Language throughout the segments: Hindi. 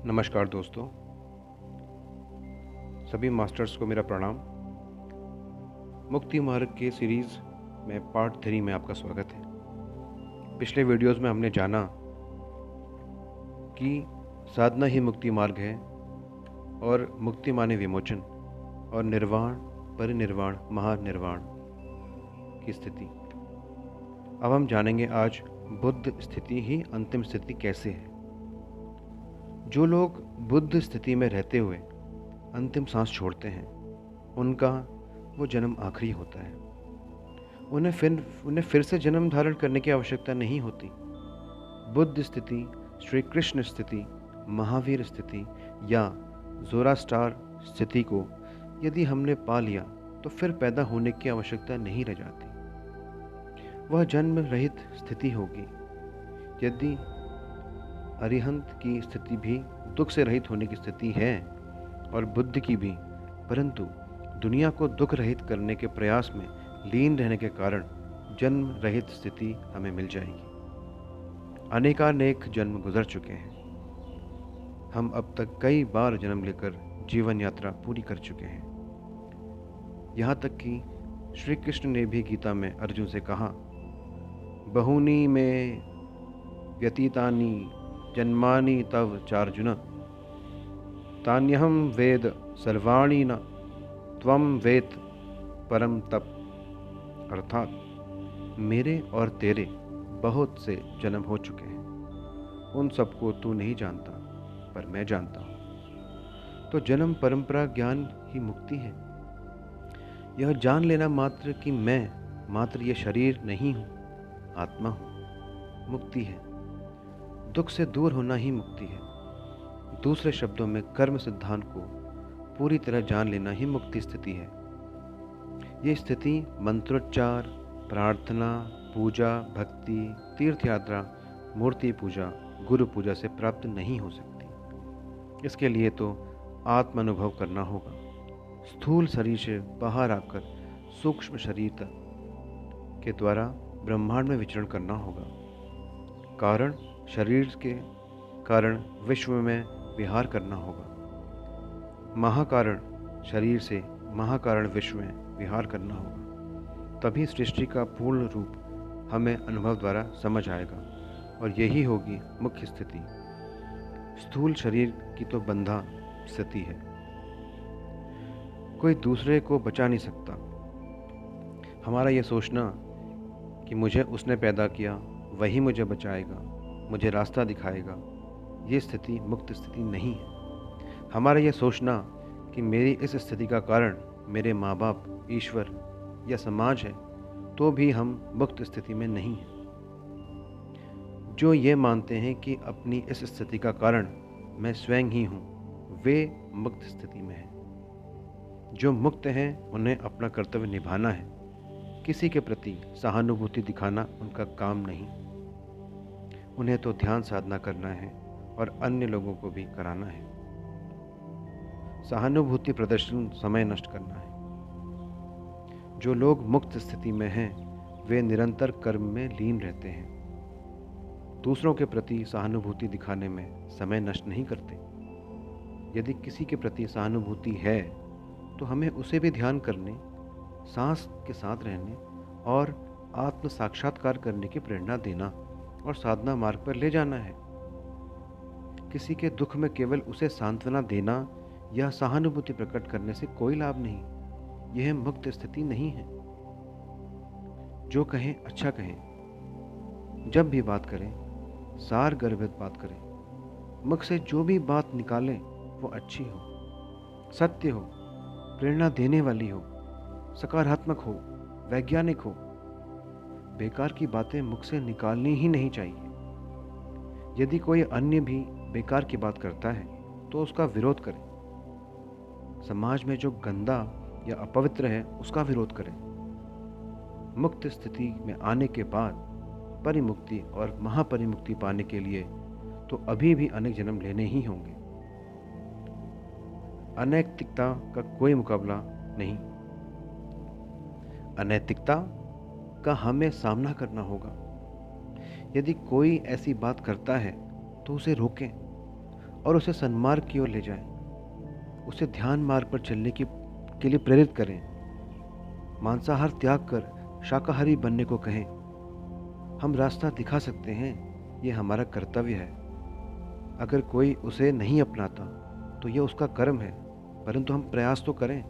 नमस्कार दोस्तों, सभी मास्टर्स को मेरा प्रणाम। मुक्ति मार्ग के सीरीज़ में पार्ट 3 में आपका स्वागत है। पिछले वीडियोस में हमने जाना कि साधना ही मुक्ति मार्ग है और मुक्ति माने विमोचन और निर्वाण, परिनिर्वाण, महानिर्वाण की स्थिति। अब हम जानेंगे आज बुद्ध स्थिति ही अंतिम स्थिति कैसे है। जो लोग बुद्ध स्थिति में रहते हुए अंतिम सांस छोड़ते हैं, उनका वो जन्म आखिरी होता है। उन्हें फिर से जन्म धारण करने की आवश्यकता नहीं होती। बुद्ध स्थिति, श्री कृष्ण स्थिति, महावीर स्थिति या ज़ोरास्ट्र स्थिति को यदि हमने पा लिया तो फिर पैदा होने की आवश्यकता नहीं रह जाती। वह जन्म रहित स्थिति होगी। यदि अरिहंत की स्थिति भी दुख से रहित होने की स्थिति है और बुद्ध की भी, परंतु दुनिया को दुख रहित करने के प्रयास में लीन रहने के कारण जन्म रहित स्थिति हमें मिल जाएगी। अनेकानेक जन्म गुजर चुके हैं। हम अब तक कई बार जन्म लेकर जीवन यात्रा पूरी कर चुके हैं। यहाँ तक कि श्री कृष्ण ने भी गीता में अर्जुन से कहा, बहूनि में व्यतीतानि जन्मानि तव चार्जुन तान्यहं वेद सर्वाणि न त्वं वेद परम तप। अर्थात मेरे और तेरे बहुत से जन्म हो चुके हैं, उन सबको तू नहीं जानता पर मैं जानता हूँ। तो जन्म परंपरा ज्ञान ही मुक्ति है। यह जान लेना मात्र कि मैं मात्र ये शरीर नहीं हूँ, आत्मा हूँ, मुक्ति है। दुख से दूर होना ही मुक्ति है। दूसरे शब्दों में कर्म सिद्धांत को पूरी तरह जान लेना ही मुक्ति स्थिति है। ये स्थिति मंत्रोच्चार, प्रार्थना, पूजा, भक्ति, तीर्थ यात्रा, मूर्ति पूजा, गुरु पूजा से प्राप्त नहीं हो सकती। इसके लिए तो आत्म अनुभव करना होगा। स्थूल शरीर से बाहर आकर सूक्ष्म शरीर तक के द्वारा ब्रह्मांड में विचरण करना होगा। कारण शरीर के कारण विश्व में विहार करना होगा। महाकारण शरीर से महाकारण विश्व में विहार करना होगा। तभी सृष्टि का पूर्ण रूप हमें अनुभव द्वारा समझ आएगा और यही होगी मुख्य स्थिति। स्थूल शरीर की तो बंधा स्थिति है। कोई दूसरे को बचा नहीं सकता। हमारा यह सोचना कि मुझे उसने पैदा किया, वही मुझे बचाएगा, मुझे रास्ता दिखाएगा, ये स्थिति मुक्त स्थिति नहीं है। हमारा यह सोचना कि मेरी इस स्थिति का कारण मेरे माँ बाप, ईश्वर या समाज है, तो भी हम मुक्त स्थिति में नहीं हैं। जो ये मानते हैं कि अपनी इस स्थिति का कारण मैं स्वयं ही हूँ, वे मुक्त स्थिति में हैं। जो मुक्त हैं उन्हें अपना कर्तव्य निभाना है। किसी के प्रति सहानुभूति दिखाना उनका काम नहीं। उन्हें तो ध्यान साधना करना है और अन्य लोगों को भी कराना है। सहानुभूति प्रदर्शन समय नष्ट करना है। जो लोग मुक्त स्थिति में हैं, वे निरंतर कर्म में लीन रहते हैं। दूसरों के प्रति सहानुभूति दिखाने में समय नष्ट नहीं करते। यदि किसी के प्रति सहानुभूति है तो हमें उसे भी ध्यान करने, सांस के साथ रहने और आत्म साक्षात्कार करने की प्रेरणा देना और साधना मार्ग पर ले जाना है। किसी के दुख में केवल उसे सांत्वना देना या सहानुभूति प्रकट करने से कोई लाभ नहीं। यह मुक्त स्थिति नहीं है। जो कहें अच्छा कहें। जब भी बात करें सार गर्भित बात करें। मुख से जो भी बात निकालें वो अच्छी हो, सत्य हो, प्रेरणा देने वाली हो, सकारात्मक हो, वैज्ञानिक हो। बेकार की बातें मुख से निकालनी ही नहीं चाहिए। यदि कोई अन्य भी बेकार की बात करता है तो उसका विरोध करें। समाज में जो गंदा या अपवित्र है उसका विरोध करें। मुक्त स्थिति में आने के बाद परिमुक्ति और महापरिमुक्ति पाने के लिए तो अभी भी अनेक जन्म लेने ही होंगे। अनैतिकता का कोई मुकाबला नहीं। अनैतिकता का हमें सामना करना होगा। यदि कोई ऐसी बात करता है तो उसे रोकें और उसे सन्मार्ग की ओर ले जाएं। उसे ध्यान मार्ग पर चलने के लिए प्रेरित करें। मांसाहार त्याग कर शाकाहारी बनने को कहें। हम रास्ता दिखा सकते हैं, ये हमारा कर्तव्य है। अगर कोई उसे नहीं अपनाता तो यह उसका कर्म है, परंतु हम प्रयास तो करें।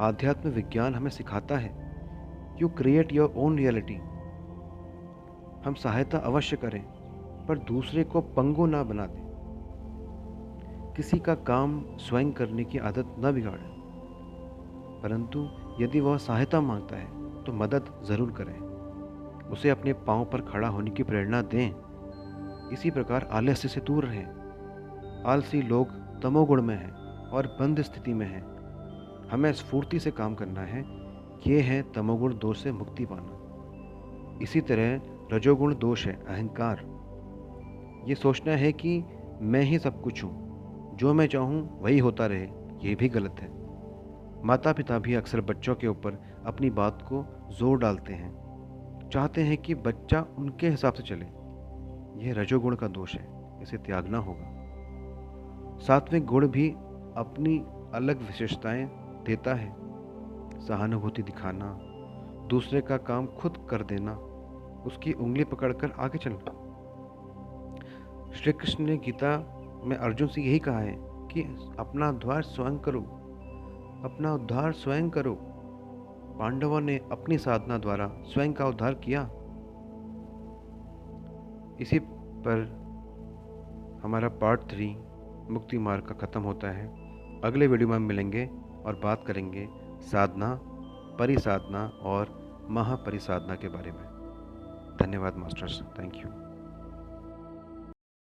आध्यात्म विज्ञान हमें सिखाता है, you create your own reality. हम सहायता अवश्य करें, पर दूसरे को पंगु ना बना दें। किसी का काम स्वयं करने की आदत न बिगाड़ें, परंतु यदि वह सहायता मांगता है तो मदद ज़रूर करें। उसे अपने पांव पर खड़ा होने की प्रेरणा दें। इसी प्रकार आलस्य से दूर रहें। आलसी लोग तमोगुण में हैं और बंद स्थिति में हैं। हमें स्फूर्ति से काम करना है। ये है तमोगुण दोष से मुक्ति पाना। इसी तरह रजोगुण दोष है अहंकार। ये सोचना है कि मैं ही सब कुछ हूँ, जो मैं चाहूँ वही होता रहे, ये भी गलत है। माता पिता भी अक्सर बच्चों के ऊपर अपनी बात को जोर डालते हैं, चाहते हैं कि बच्चा उनके हिसाब से चले। यह रजोगुण का दोष है, इसे त्यागना होगा। सात्विक गुण भी अपनी अलग विशेषताएं देता है। सहानुभूति दिखाना, दूसरे का काम खुद कर देना, उसकी उंगली पकड़कर आगे चलना। श्री कृष्ण ने गीता में अर्जुन से यही कहा है कि अपना उद्धार स्वयं करो, अपना उद्धार स्वयं करो। पांडवों ने अपनी साधना द्वारा स्वयं का उद्धार किया। इसी पर हमारा पार्ट 3 मुक्ति मार्ग का ख़त्म होता है। अगले वीडियो में हम मिलेंगे और बात करेंगे साधना, परिसाधना और महापरिसाधना के बारे में। धन्यवाद मास्टर्स, थैंक यू।